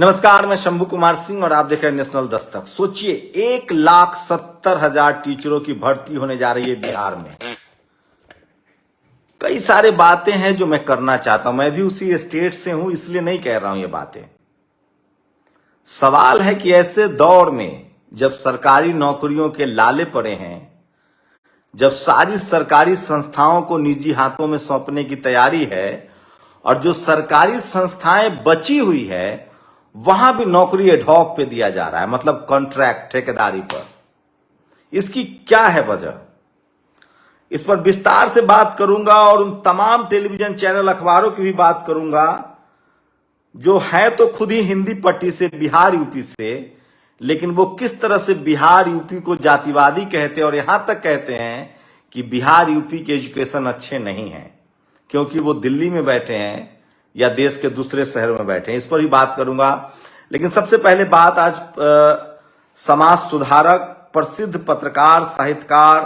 नमस्कार, मैं शंभू कुमार सिंह और आप देख रहे हैं नेशनल दस्तक। सोचिए 1,70,000 टीचरों की भर्ती होने जा रही है बिहार में। कई सारे बातें हैं जो मैं करना चाहता हूं। मैं भी उसी स्टेट से हूं, इसलिए नहीं कह रहा हूं ये बातें। सवाल है कि ऐसे दौर में जब सरकारी नौकरियों के लाले पड़े हैं, जब सारी सरकारी संस्थाओं को निजी हाथों में सौंपने की तैयारी है और जो सरकारी संस्थाएं बची हुई है वहां भी नौकरी एडहॉक पे दिया जा रहा है, मतलब कॉन्ट्रैक्ट, ठेकेदारी पर। इसकी क्या है वजह? इस पर विस्तार से बात करूंगा और उन तमाम टेलीविजन चैनल, अखबारों की भी बात करूंगा जो है तो खुद ही हिंदी पट्टी से, बिहार यूपी से, लेकिन वो किस तरह से बिहार यूपी को जातिवादी कहते हैं और यहां तक कहते हैं कि बिहार यूपी के एजुकेशन अच्छे नहीं हैं क्योंकि वो दिल्ली में बैठे हैं या देश के दूसरे शहर में बैठे हैं। इस पर ही बात करूंगा। लेकिन सबसे पहले बात आज समाज सुधारक, प्रसिद्ध पत्रकार, साहित्यकार,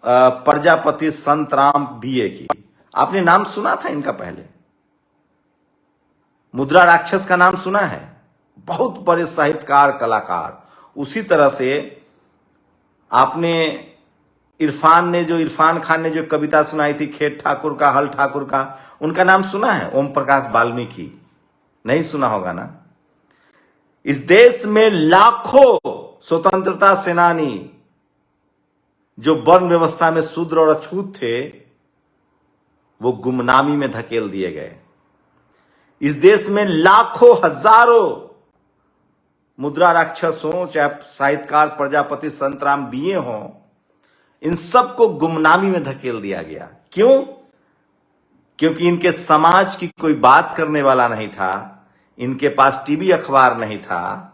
प्रजापति संतराम बीए की। आपने नाम सुना था इनका पहले? मुद्रा राक्षस का नाम सुना है? बहुत बड़े साहित्यकार, कलाकार। उसी तरह से आपने इरफान खान ने जो कविता सुनाई थी, खेत ठाकुर का, हल ठाकुर का, उनका नाम सुना है? ओम प्रकाश वाल्मीकि। नहीं सुना होगा ना। इस देश में लाखों स्वतंत्रता सेनानी जो वर्ण व्यवस्था में शूद्र और अछूत थे, वो गुमनामी में धकेल दिए गए। इस देश में लाखों, हजारों मुद्रा राक्षस हो, चाहे साहित्यकार प्रजापति संतराम बीए हो, इन सबको गुमनामी में धकेल दिया गया। क्यों? क्योंकि इनके समाज की कोई बात करने वाला नहीं था, इनके पास टीवी अखबार नहीं था,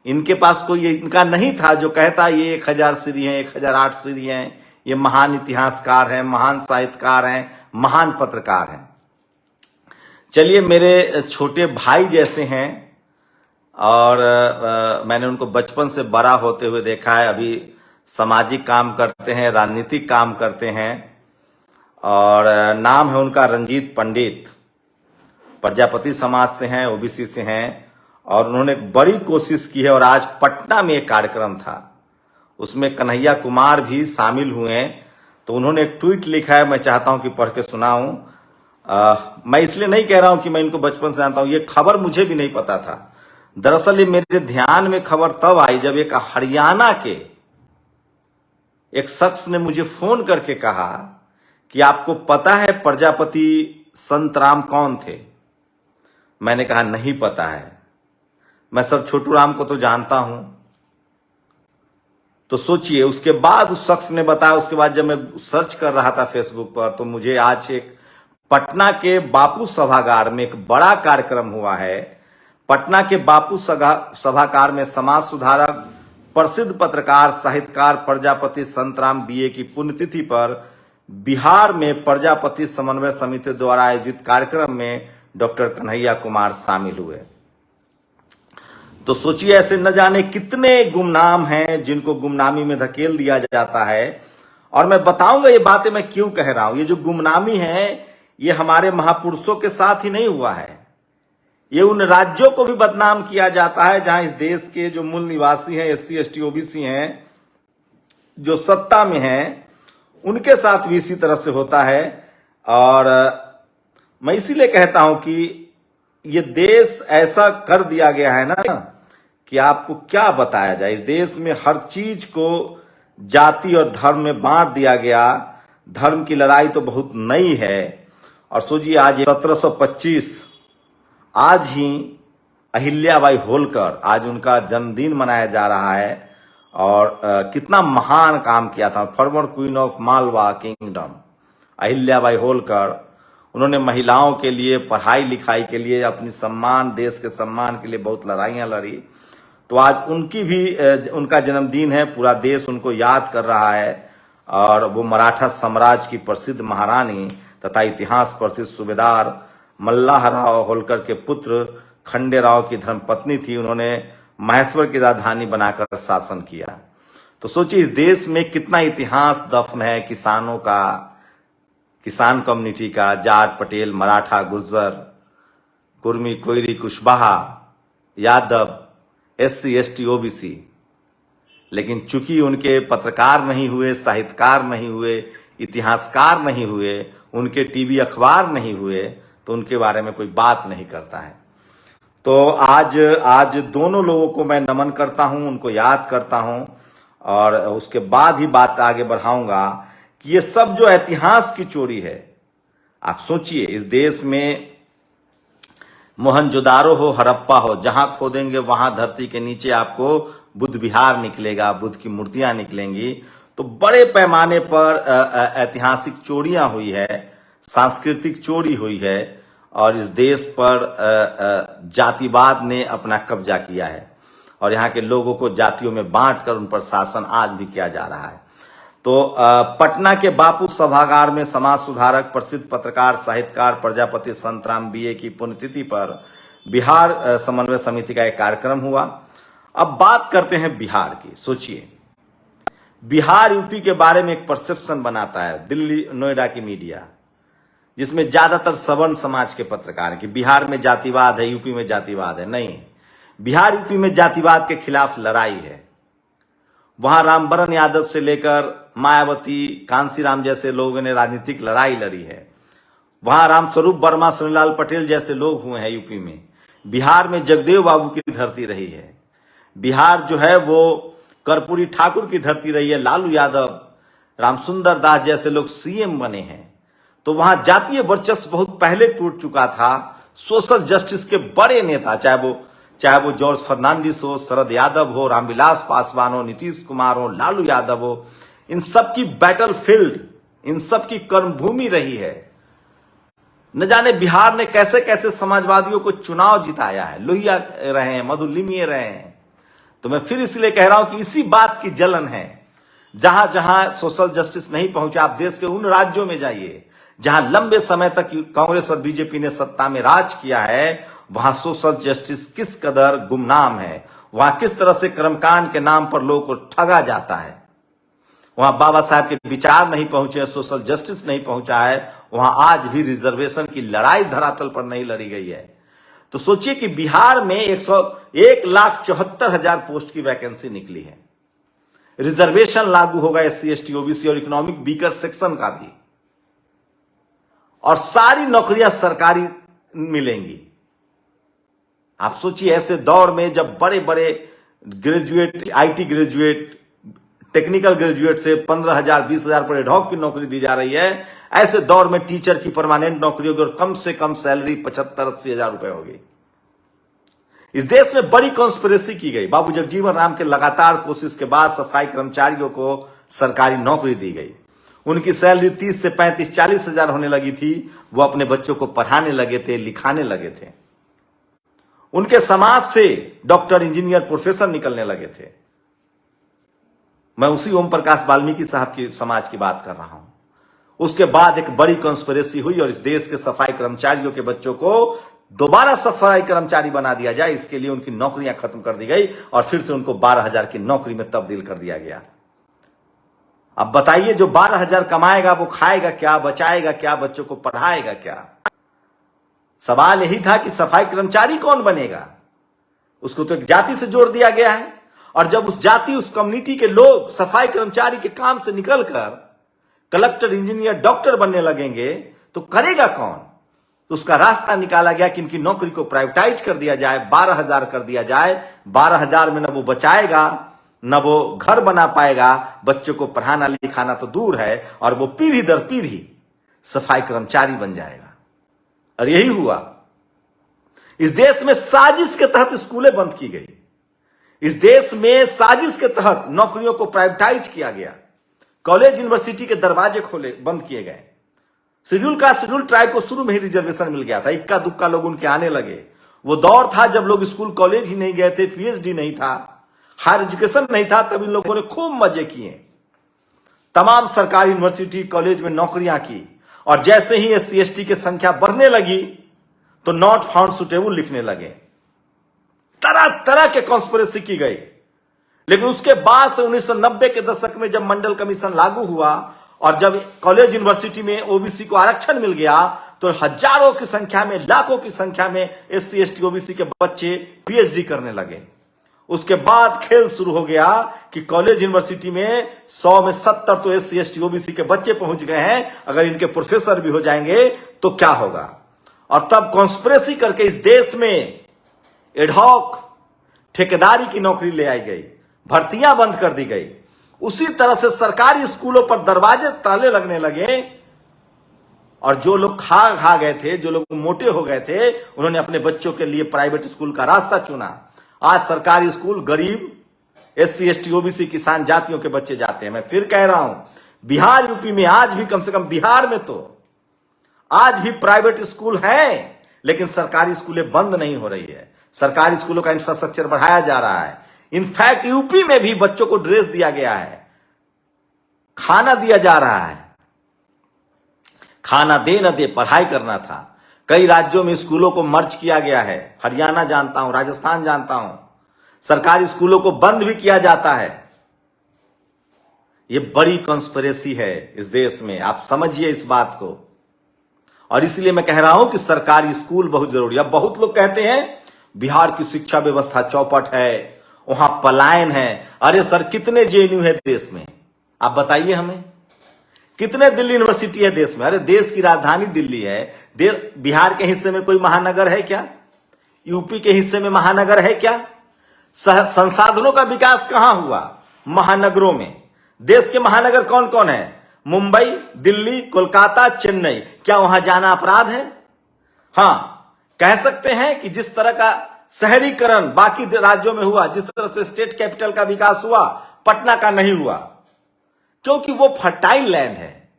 इनके पास कोई इनका नहीं था जो कहता ये 1000 सीरी हैं, 1008 सीरी हैं, ये महान इतिहासकार हैं, महान साहित्यकार हैं, महान पत्रकार हैं। चलिए, मेरे छोटे भाई जैसे हैं और मैंने उनको बचपन से बड़ा होते हुए देखा है। अभी सामाजिक काम करते हैं, राजनीतिक काम करते हैं और नाम है उनका रंजीत पंडित। प्रजापति समाज से हैं, ओबीसी से हैं और उन्होंने एक बड़ी कोशिश की है। और आज पटना में एक कार्यक्रम था, उसमें कन्हैया कुमार भी शामिल हुए। तो उन्होंने एक ट्वीट लिखा है, मैं चाहता हूं कि पढ़ के सुनाऊं। मैं इसलिए नहीं कह रहा हूं कि मैं इनको बचपन से जानता हूं, ये खबर मुझे भी नहीं पता था। दरअसल ये मेरे ध्यान में खबर तब आई जब एक हरियाणा के एक शख्स ने मुझे फोन करके कहा कि आपको पता है प्रजापति संतराम कौन थे? मैंने कहा नहीं पता है, मैं सर छोटू राम को तो जानता हूं। तो सोचिए, उसके बाद उस शख्स ने बताया। उसके बाद जब मैं सर्च कर रहा था फेसबुक पर, तो मुझे आज एक पटना के बापू सभागार में एक बड़ा कार्यक्रम हुआ है। पटना के बापू सभागार में समाज सुधारक, प्रसिद्ध पत्रकार, साहित्यकार प्रजापति संतराम बीए की पुण्यतिथि पर बिहार में प्रजापति समन्वय समिति द्वारा आयोजित कार्यक्रम में डॉक्टर कन्हैया कुमार शामिल हुए। तो सोचिए, ऐसे न जाने कितने गुमनाम हैं जिनको गुमनामी में धकेल दिया जाता है। और मैं बताऊंगा ये बातें मैं क्यों कह रहा हूं। ये जो गुमनामी है, ये हमारे महापुरुषों के साथ ही नहीं हुआ है, ये उन राज्यों को भी बदनाम किया जाता है जहां इस देश के जो मूल निवासी हैं, एससी, एसटी, ओबीसी हैं, जो सत्ता में हैं, उनके साथ भी इसी तरह से होता है। और मैं इसीलिए कहता हूं कि ये देश ऐसा कर दिया गया है ना कि आपको क्या बताया जाए। इस देश में हर चीज को जाति और धर्म में बांट दिया गया। धर्म की लड़ाई तो बहुत नई है। और सोचिए, आज 1725, आज ही अहिल्याबाई होलकर, आज उनका जन्मदिन मनाया जा रहा है। और कितना महान काम किया था। Farmer queen of Malwa kingdom Ahilyabai Holkar, उन्होंने महिलाओं के लिए, पढ़ाई लिखाई के लिए, अपनी सम्मान, देश के सम्मान के लिए बहुत लड़ाइयां लड़ी। तो आज उनकी भी, उनका जन्मदिन है, पूरा देश उनको याद कर रहा है। और वो मराठा साम्राज्य की प्रसिद्ध महारानी तथा इतिहास प्रसिद्ध सूबेदार मल्लाहराव होलकर के पुत्र खंडेराव की धर्मपत्नी थी। उन्होंने महेश्वर की राजधानी बनाकर शासन किया। तो सोचिए, इस देश में कितना इतिहास दफन है किसानों का, किसान कम्युनिटी का, Jat, Patel, Maratha, Gurjar, Kurmi, Koeri, Kushwaha, Yadav, SC ST OBC, लेकिन चूंकि उनके पत्रकार नहीं हुए, साहित्यकार नहीं हुए, इतिहासकार नहीं हुए, उनके टीवी अखबार नहीं हुए, तो उनके बारे में कोई बात नहीं करता है। तो आज दोनों लोगों को मैं नमन करता हूं, उनको याद करता हूं, और उसके बाद ही बात आगे बढ़ाऊंगा कि ये सब जो इतिहास की चोरी है, आप सोचिए, इस देश में मोहनजोदारो हो, हड़प्पा हो, जहां खोदेंगे वहां धरती के नीचे आपको बुद्ध विहार निकलेगा, बुद्ध की मूर्तियां निकलेंगी। तो बड़े पैमाने पर ऐतिहासिक चोरियां हुई है, सांस्कृतिक चोरी हुई है, और इस देश पर जातिवाद ने अपना कब्जा किया है, और यहाँ के लोगों को जातियों में बांटकर उन पर शासन आज भी किया जा रहा है। तो पटना के बापू सभागार में समाज सुधारक, प्रसिद्ध पत्रकार, साहित्यकार प्रजापति संतराम BA की पुण्यतिथि पर बिहार समन्वय समिति का एक कार्यक्रम हुआ। अब बात करते हैं बिहार की। सोचिए, बिहार यूपी के बारे में एक परसेप्शन बनाता है दिल्ली, नोएडा की मीडिया, जिसमें ज्यादातर सवर्ण समाज के पत्रकार हैं कि बिहार में जातिवाद है, यूपी में जातिवाद है। नहीं, बिहार यूपी में जातिवाद के खिलाफ लड़ाई है। वहां रामवरण यादव से लेकर मायावती, कांसीराम जैसे लोगों ने राजनीतिक लड़ाई लड़ी है। वहां रामस्वरूप वर्मा, सुनीलाल पटेल जैसे लोग हुए हैं यूपी में। बिहार में जगदेव बाबू की धरती रही है। बिहार जो है वो कर्पूरी ठाकुर की धरती रही है। लालू यादव, रामसुंदर दास जैसे लोग CM बने हैं। तो वहां जातीय वर्चस्व बहुत पहले टूट चुका था। सोशल जस्टिस के बड़े नेता, चाहे वो जॉर्ज फर्नांडिस हो, शरद यादव हो, रामविलास पासवान हो, नीतीश कुमार हो, लालू यादव हो, इन सब की बैटल फील्ड, इन सब की कर्मभूमि रही है। न जाने बिहार ने कैसे कैसे समाजवादियों को चुनाव जिताया है। लोहिया रहे हैं, मधुलिमिये रहे हैं। तो मैं फिर इसलिए कह रहा हूं कि इसी बात की जलन है। जहां जहां सोशल जस्टिस नहीं पहुंचा, आप देश के उन राज्यों में जाइए जहां लंबे समय तक कांग्रेस और बीजेपी ने सत्ता में राज किया है, वहां सोशल जस्टिस किस कदर गुमनाम है। वहां किस तरह से कर्मकांड के नाम पर लोगों को ठगा जाता है। वहां बाबा साहब के विचार नहीं पहुंचे, सोशल जस्टिस नहीं पहुंचा है। वहां आज भी रिजर्वेशन की लड़ाई धरातल पर नहीं लड़ी गई है। तो सोचिए कि बिहार में 1,74,000 पोस्ट की वैकेंसी निकली है। रिजर्वेशन लागू होगा SC ST OBC और इकोनॉमिक वीकर सेक्शन का भी, और सारी नौकरियां सरकारी मिलेंगी। आप सोचिए, ऐसे दौर में जब बड़े बड़े graduate, IT graduate, technical graduate से 15,000 20,000 पर एडहॉक की नौकरी दी जा रही है, ऐसे दौर में टीचर की परमानेंट नौकरी होगी और कम से कम सैलरी 75-80 हजार रुपए होगी। इस देश में बड़ी कॉन्स्पिरेसी की गई। बाबू जगजीवन राम के लगातार कोशिश के बाद सफाई कर्मचारियों को सरकारी नौकरी दी गई। उनकी सैलरी 30 से 35-40 हजार होने लगी थी। वो अपने बच्चों को पढ़ाने लगे थे, लिखाने लगे थे। उनके समाज से डॉक्टर, इंजीनियर, प्रोफेसर निकलने लगे थे। मैं उसी ओम प्रकाश वाल्मीकि साहब की समाज की बात कर रहा हूं। उसके बाद एक बड़ी कॉन्स्पिरेसी हुई और इस देश के सफाई कर्मचारियों के बच्चों को दोबारा सफाई कर्मचारी बना दिया जाए, इसके लिए उनकी नौकरियां खत्म कर दी गई और फिर से उनको 12,000 की नौकरी में तब्दील कर दिया गया। अब बताइए, जो 12,000 कमाएगा वो खाएगा क्या, बचाएगा क्या, बच्चों को पढ़ाएगा क्या? सवाल यही था कि सफाई कर्मचारी कौन बनेगा। उसको तो एक जाति से जोड़ दिया गया है, और जब उस जाति, उस कम्युनिटी के लोग सफाई कर्मचारी के काम से निकलकर कलेक्टर, इंजीनियर, डॉक्टर बनने लगेंगे तो करेगा कौन? तो उसका रास्ता निकाला गया कि इनकी नौकरी को प्राइवेटाइज कर दिया जाए, 12,000 कर दिया जाए। 12,000 में न वो बचाएगा, न वो घर बना पाएगा, बच्चों को पढ़ाना लिखाना तो दूर है, और वो पीढ़ी दर पीढ़ी सफाई कर्मचारी बन जाएगा। और यही हुआ। इस देश में साजिश के तहत स्कूलें बंद की गई। इस देश में साजिश के तहत नौकरियों को प्राइवेटाइज किया गया। कॉलेज, यूनिवर्सिटी के दरवाजे बंद किए गए। शेड्यूल कास्ट, शेड्यूल ट्राइब को शुरू में ही रिजर्वेशन मिल गया था। इक्का दुक्का लोग उनके आने लगे। वो दौर था जब लोग स्कूल कॉलेज ही नहीं गए थे, PhD नहीं था, हायर एजुकेशन नहीं था, तब इन लोगों ने खूब मजे किए। तमाम सरकारी यूनिवर्सिटी, कॉलेज में नौकरियां की, और जैसे ही SC ST की संख्या बढ़ने लगी तो नॉट फाउंड सुटेबल लिखने लगे। तरह तरह के कॉन्स्पिरेसी की गई। लेकिन उसके बाद से 1990 के दशक में जब मंडल कमीशन लागू हुआ और जब कॉलेज, यूनिवर्सिटी में OBC को आरक्षण मिल गया, तो हजारों की संख्या में, लाखों की संख्या में एससी एसटी ओबीसी के बच्चे पीएचडी करने लगे। उसके बाद खेल शुरू हो गया कि कॉलेज यूनिवर्सिटी में 100 में 70 तो एससी एसटी ओबीसी के बच्चे पहुंच गए हैं, अगर इनके प्रोफेसर भी हो जाएंगे तो क्या होगा। और तब कॉन्स्पिरेसी करके इस देश में एडहॉक ठेकेदारी की नौकरी ले आई गई, भर्तियां बंद कर दी गई। उसी तरह से सरकारी स्कूलों पर दरवाजे ताले लगने लगे और जो लोग खा गए थे, जो लोग मोटे हो गए थे, उन्होंने अपने बच्चों के लिए प्राइवेट स्कूल का रास्ता चुना। आज सरकारी स्कूल गरीब एससी एसटी ओबीसी किसान जातियों के बच्चे जाते हैं। मैं फिर कह रहा हूं, बिहार यूपी में आज भी, कम से कम बिहार में तो आज भी प्राइवेट स्कूल हैं, लेकिन सरकारी स्कूलें बंद नहीं हो रही है। सरकारी स्कूलों का इंफ्रास्ट्रक्चर बढ़ाया जा रहा है। इनफैक्ट यूपी में भी बच्चों को ड्रेस दिया गया है, खाना दिया जा रहा है। खाना दे न दे, पढ़ाई करना था। कई राज्यों में स्कूलों को मर्ज किया गया है, हरियाणा जानता हूं, राजस्थान जानता हूं। सरकारी स्कूलों को बंद भी किया जाता है। यह बड़ी कॉन्स्पिरेसी है इस देश में, आप समझिए इस बात को। और इसलिए मैं कह रहा हूं कि सरकारी स्कूल बहुत जरूरी है। अब बहुत लोग कहते हैं बिहार की शिक्षा व्यवस्था चौपट है, वहां पलायन है। अरे सर, कितने जेएनयू है देश में, आप बताइए हमें। कितने दिल्ली यूनिवर्सिटी है देश में। अरे देश की राजधानी दिल्ली है। बिहार के हिस्से में कोई महानगर है क्या? यूपी के हिस्से में महानगर है क्या? संसाधनों का विकास कहां हुआ? महानगरों में। देश के महानगर कौन कौन है? मुंबई, दिल्ली, कोलकाता, चेन्नई। क्या वहां जाना अपराध है? हां, कह सकते हैं कि जिस तरह का शहरीकरण बाकी राज्यों में हुआ, जिस तरह से स्टेट कैपिटल का विकास हुआ, पटना का नहीं हुआ, क्योंकि वो फर्टाइल लैंड है,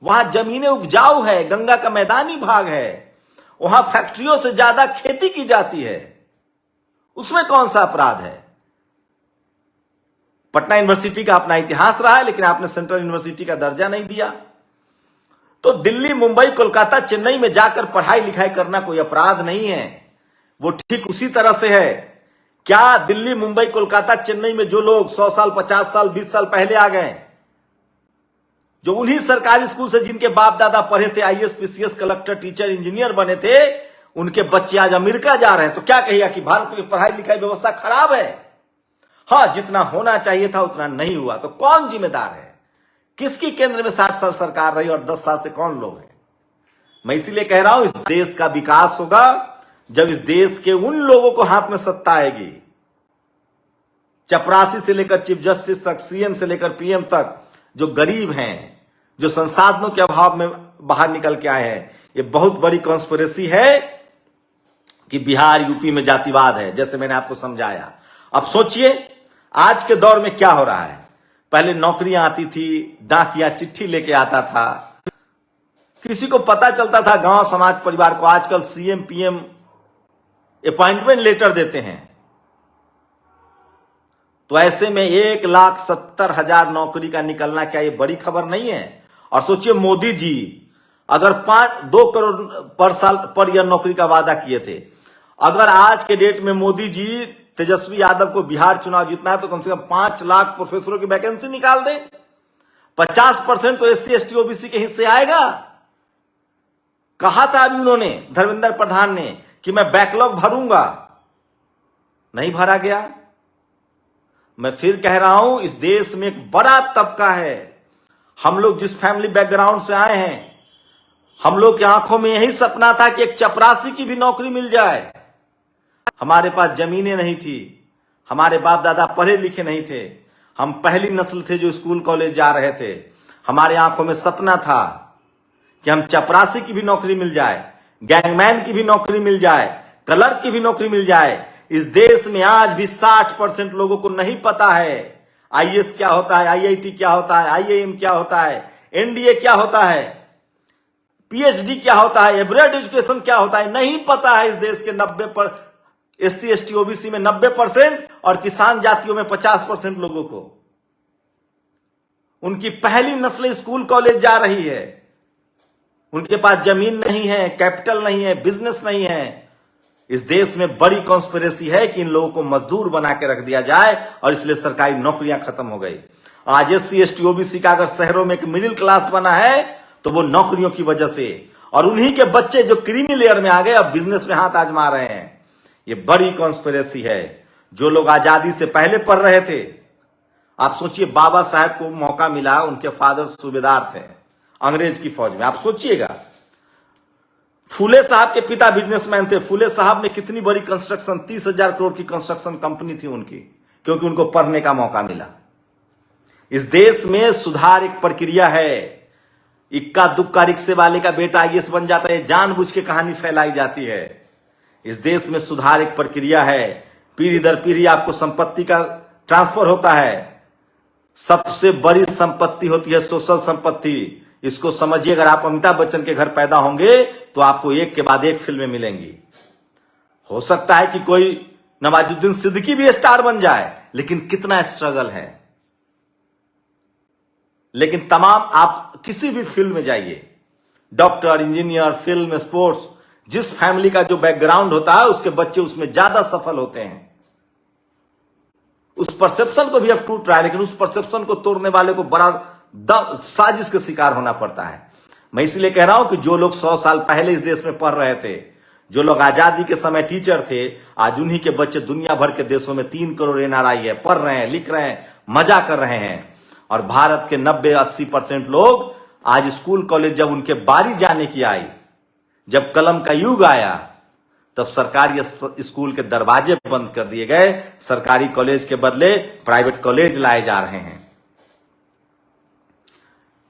वहां जमीनें उपजाऊ है, गंगा का मैदानी भाग है, वहां फैक्ट्रियों से ज्यादा खेती की जाती है। उसमें कौन सा अपराध है? पटना यूनिवर्सिटी का अपना इतिहास रहा है, लेकिन आपने सेंट्रल यूनिवर्सिटी का दर्जा नहीं दिया। तो दिल्ली, मुंबई, कोलकाता, चेन्नई में जाकर पढ़ाई लिखाई करना कोई अपराध नहीं है। वो ठीक उसी तरह से है। क्या दिल्ली, मुंबई, कोलकाता, चेन्नई में जो लोग 100 साल, 50 साल, 20 साल पहले आ गए, जो उन्हीं सरकारी स्कूल से जिनके बाप दादा पढ़े थे, IAS, PCS, collector, teacher, engineer बने थे, उनके बच्चे आज अमेरिका जा रहे हैं, तो क्या कहिएगा कि भारत की पढ़ाई लिखाई व्यवस्था खराब है? हां, जितना होना चाहिए था उतना नहीं हुआ। तो कौन जिम्मेदार है? किसकी केंद्र में 60 साल सरकार रही और 10 साल से कौन लोग हैं? मैं इसीलिए कह रहा हूं, इस देश का विकास होगा जब इस देश के उन लोगों को हाथ में सत्ता आएगी, चपरासी से लेकर चीफ जस्टिस तक, सीएम से लेकर पीएम तक, जो गरीब हैं, जो संसाधनों के अभाव में बाहर निकल के आए हैं। ये बहुत बड़ी कॉन्स्पिरेसी है कि बिहार यूपी में जातिवाद है, जैसे मैंने आपको समझाया। अब सोचिए आज के दौर में क्या हो रहा है। पहले नौकरियां आती थी, डाकिया चिट्ठी लेके आता था, किसी को पता चलता था गांव समाज परिवार को। आजकल सीएम पीएम अपॉइंटमेंट लेटर देते हैं। तो ऐसे में 1,70,000 नौकरी का निकलना, क्या ये बड़ी खबर नहीं है? और सोचिए, मोदी जी अगर 2 करोड़ पर साल पर ईयर नौकरी का वादा किए थे, अगर आज के डेट में मोदी जी तेजस्वी यादव को बिहार चुनाव जीतना है तो कम से कम 5 लाख प्रोफेसरों की वैकेंसी निकाल दे। 50% तो एससी एसटी ओबीसी के हिस्से आएगा। कहा था अभी उन्होंने, धर्मेंद्र प्रधान ने, कि मैं बैकलॉग भरूंगा, नहीं भरा गया। मैं फिर कह रहा हूं, इस देश में एक बड़ा तबका है। हम लोग जिस फैमिली बैकग्राउंड से आए हैं, हम लोग की आंखों में यही सपना था कि एक चपरासी की भी नौकरी मिल जाए। हमारे पास जमीनें नहीं थी, हमारे बाप दादा पढ़े लिखे नहीं थे, हम पहली नस्ल थे जो स्कूल कॉलेज जा रहे थे। हमारे आंखों में सपना था कि हम चपरासी की भी नौकरी मिल जाए, गैंगमैन की भी नौकरी मिल जाए, क्लर्क की भी नौकरी मिल जाए। इस देश में आज भी 60% लोगों को नहीं पता है आईएएस क्या होता है, आईआईटी क्या होता है, आईआईएम क्या होता है, एनडीए क्या होता है, पीएचडी क्या होता है, एब्रॉड एजुकेशन क्या होता है। नहीं पता है इस देश के 90 पर एससी एसटी ओबीसी में 90% और किसान जातियों में 50% लोगों को। उनकी पहली नस्ल स्कूल कॉलेज जा रही है, उनके पास जमीन नहीं है, कैपिटल नहीं है, बिजनेस नहीं है। इस देश में बड़ी कॉन्स्पिरेसी है कि इन लोगों को मजदूर बना के रख दिया जाए और इसलिए सरकारी नौकरियां खत्म हो गई। आज एससी एसटी ओबीसी का अगर शहरों में एक मिडिल क्लास बना है तो वो नौकरियों की वजह से, और उन्हीं के बच्चे जो क्रीमी लेयर में आ गए अब बिजनेस में हाथ आजमा रहे हैं। ये बड़ी कॉन्स्पिरेसी है। जो लोग आजादी से पहले पढ़ रहे थे, आप सोचिए बाबा साहब को मौका मिला, उनके फादर सूबेदार थे अंग्रेज की फौज में। आप सोचिएगा, फूले साहब के पिता बिजनेसमैन थे। फूले साहब ने कितनी बड़ी कंस्ट्रक्शन, 30,000 करोड़ की कंस्ट्रक्शन कंपनी थी उनकी, क्योंकि उनको पढ़ने का मौका मिला। इस देश में सुधार एक प्रक्रिया है। इक्का दुक्का रिक्शे वाले का बेटा आईएएस बन जाता है, जानबूझ के कहानी फैलाई जाती है। इस देश में सुधार एक प्रक्रिया है। पीढ़ी दर पीढ़ी आपको संपत्ति का ट्रांसफर होता है। सबसे बड़ी संपत्ति होती है सोशल संपत्ति। इसको समझिए, अगर आप अमिताभ बच्चन के घर पैदा होंगे तो आपको एक के बाद एक फिल्में मिलेंगी। हो सकता है कि कोई नवाजुद्दीन सिद्दीकी भी स्टार बन जाए, लेकिन कितना स्ट्रगल है। लेकिन तमाम आप किसी भी फील्ड में जाइए, डॉक्टर, इंजीनियर, फिल्म, स्पोर्ट्स, जिस फैमिली का जो बैकग्राउंड होता है उसके बच्चे उसमें ज्यादा सफल होते हैं। उस परसेप्शन को भी अब टूट रहा है, लेकिन उस परसेप्शन को तोड़ने वाले को बड़ा साजिश का शिकार होना पड़ता है। मैं इसलिए कह रहा हूं कि जो लोग 100 साल पहले इस देश में पढ़ रहे थे, जो लोग आजादी के समय टीचर थे, आज उन्हीं के बच्चे दुनिया भर के देशों में 3 करोड़ एनआरआई है, पढ़ रहे हैं, लिख रहे हैं, मजा कर रहे हैं। और भारत के 90-80% लोग आज स्कूल कॉलेज, जब उनके बारी जाने की आई, जब कलम का युग आया, तब सरकारी स्कूल के दरवाजे बंद कर दिए गए। सरकारी कॉलेज के बदले प्राइवेट कॉलेज लाए जा रहे हैं।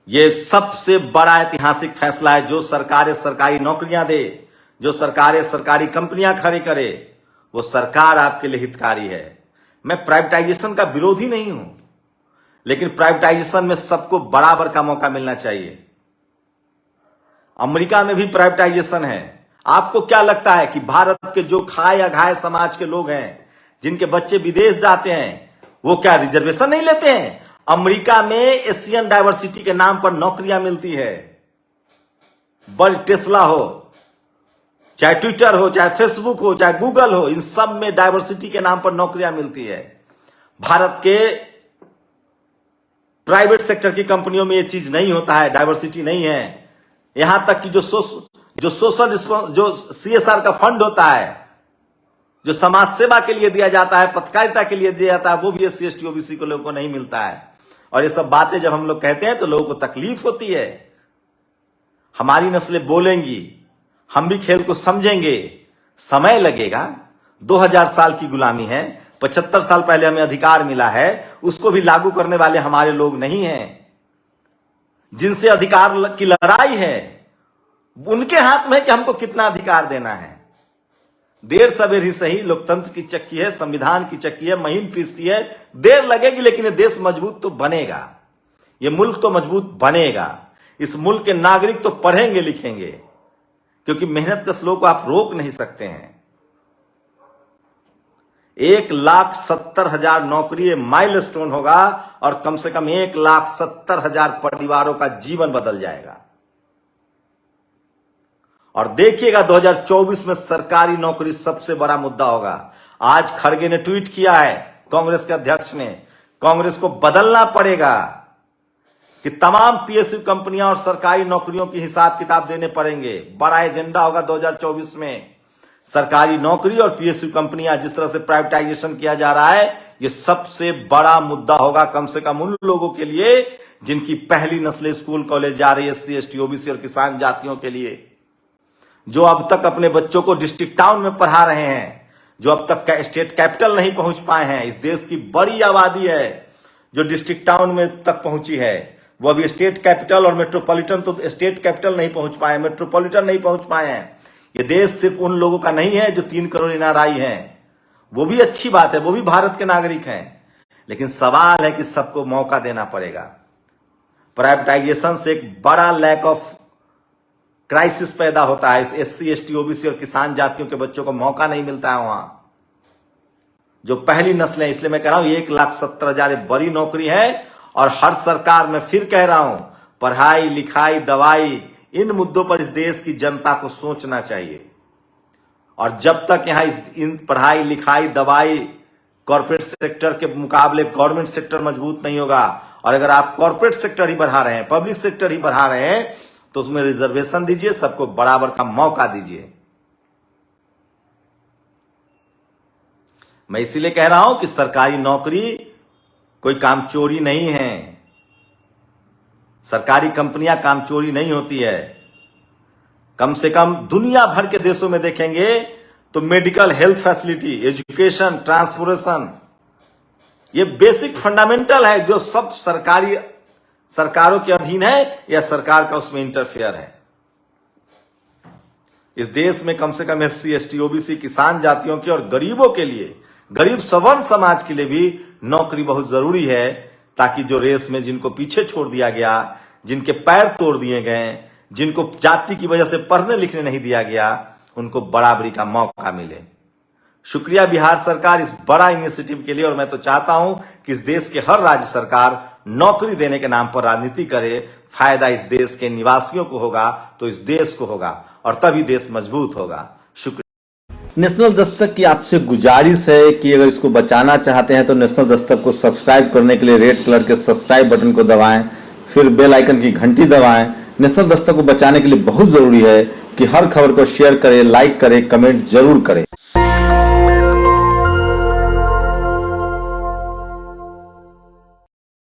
यह सबसे बड़ा ऐतिहासिक फैसला है। जो सरकारें सरकारी नौकरियां दे, जो सरकारें सरकारी कंपनियां खड़ी करे, वो सरकार आपके लिए हितकारी है। मैं प्राइवेटाइजेशन का विरोधी नहीं हूं, लेकिन प्राइवेटाइजेशन में सबको बराबर का मौका मिलना चाहिए। अमेरिका में भी प्राइवेटाइजेशन है। आपको क्या लगता है कि भारत के जो खाए या घाय समाज के लोग हैं, जिनके बच्चे विदेश जाते हैं, वो क्या रिजर्वेशन नहीं लेते हैं? अमेरिका में एशियन डाइवर्सिटी के नाम पर नौकरियां मिलती है। बड़ी टेस्ला हो, चाहे ट्विटर हो, चाहे फेसबुक हो, चाहे गूगल हो, इन सब में डाइवर्सिटी के नाम पर नौकरियां मिलती है। भारत के प्राइवेट सेक्टर की कंपनियों में यह चीज नहीं होता है, डाइवर्सिटी नहीं है। यहां तक कि जो सोशल जो सीएसआर का फंड होता है, जो समाज सेवा के लिए दिया जाता है, पत्रकारिता के लिए दिया जाता है, वो भी एससी एसटी ओबीसी को लोगों को नहीं मिलता है। और ये सब बातें जब हम लोग कहते हैं तो लोगों को तकलीफ होती है। हमारी नस्लें बोलेंगी, हम भी खेल को समझेंगे, समय लगेगा। 2000 साल की गुलामी है, 75 साल पहले हमें अधिकार मिला है, उसको भी लागू करने वाले हमारे लोग नहीं हैं। जिनसे अधिकार की लड़ाई है, उनके हाथ में है कि हमको कितना अधिकार देना है। देर सवेर ही सही, लोकतंत्र की चक्की है, संविधान की चक्की है, महीन पीसती है, देर लगेगी, लेकिन ये देश मजबूत तो बनेगा, ये मुल्क तो मजबूत बनेगा। इस मुल्क के नागरिक तो पढ़ेंगे लिखेंगे, क्योंकि मेहनत का स्लो को आप रोक नहीं सकते हैं। 1,70,000 नौकरी माइलस्टोन होगा और कम से कम 1,70,000 परिवारों का जीवन बदल जाएगा। और देखिएगा 2024 में सरकारी नौकरी सबसे बड़ा मुद्दा होगा। आज खड़गे ने ट्वीट किया है, कांग्रेस के अध्यक्ष ने, कांग्रेस को बदलना पड़ेगा कि तमाम पीएसयू कंपनियां और सरकारी नौकरियों की हिसाब किताब देने पड़ेंगे। बड़ा एजेंडा होगा 2024 में। सरकारी नौकरी और पीएसयू कंपनियां, जिस तरह से प्राइवेटाइजेशन किया जा रहा है, यह सबसे बड़ा मुद्दा होगा, कम से कम उन लोगों के लिए जिनकी पहली नस्लें स्कूल कॉलेज जा रही है, एससी एसटी ओबीसी और किसान जातियों के लिए, जो अब तक अपने बच्चों को डिस्ट्रिक्ट टाउन में पढ़ा रहे हैं, जो अब तक स्टेट कैपिटल नहीं पहुंच पाए हैं। इस देश की बड़ी आबादी है जो डिस्ट्रिक्ट टाउन में तक पहुंची है, वो अभी स्टेट कैपिटल और मेट्रोपॉलिटन, तो स्टेट कैपिटल नहीं पहुंच पाए, मेट्रोपॉलिटन नहीं पहुंच पाए हैं। ये देश सिर्फ उन लोगों का नहीं है जो 3 करोड़ एनआरआई हैं, वो भी अच्छी बात है, वो भी भारत के नागरिक हैं, लेकिन सवाल है कि सबको मौका देना पड़ेगा। प्राइवेटाइजेशन से एक बड़ा लैक ऑफ क्राइसिस पैदा होता है। एससी एसटी ओबीसी और किसान जातियों के बच्चों को मौका नहीं मिलता है वहां, जो पहली नस्लें। इसलिए मैं कह रहा हूं 1,70,000 बड़ी नौकरी है। और हर सरकार में फिर कह रहा हूं, पढ़ाई लिखाई दवाई, इन मुद्दों पर इस देश की जनता को सोचना चाहिए। और जब तक यहां इन पढ़ाई लिखाई दवाई कॉर्पोरेट सेक्टर के मुकाबले गवर्नमेंट सेक्टर मजबूत नहीं होगा, और अगर आप कॉर्पोरेट सेक्टर ही बढ़ा रहे हैं, पब्लिक सेक्टर ही बढ़ा रहे हैं, तो उसमें रिजर्वेशन दीजिए, सबको बराबर का मौका दीजिए। मैं इसीलिए कह रहा हूं कि सरकारी नौकरी कोई कामचोरी नहीं है, सरकारी कंपनियां कामचोरी नहीं होती है। कम से कम दुनिया भर के देशों में देखेंगे तो medical, health facility, education, transportation, ये बेसिक फंडामेंटल है जो सब सरकारों के अधीन है या सरकार का उसमें इंटरफेयर है। इस देश में कम से कम SC, ST, OBC, किसान जातियों के और गरीबों के लिए, गरीब सवर्ण समाज के लिए भी नौकरी बहुत जरूरी है, ताकि जो रेस में जिनको पीछे छोड़ दिया गया, जिनके पैर तोड़ दिए गए, जिनको जाति की वजह से पढ़ने लिखने नहीं दिया गया, उनको बराबरी का मौका मिले। शुक्रिया बिहार सरकार इस बड़ा इनिशिएटिव के लिए, और मैं तो चाहता हूं कि इस देश के हर राज्य सरकार नौकरी देने के नाम पर राजनीति करे। फायदा इस देश के निवासियों को होगा तो इस देश को होगा, और तभी देश मजबूत होगा। शुक्रिया। नेशनल दस्तक की आपसे गुजारिश है कि अगर इसको बचाना चाहते हैं तो नेशनल दस्तक को सब्सक्राइब करने के लिए रेड कलर के सब्सक्राइब बटन को दबाएं, फिर बेल आइकन की घंटी दबाएं। नेशनल दस्तक को बचाने के लिए बहुत जरूरी है कि हर खबर को शेयर करें, लाइक करें, कमेंट जरूर करें।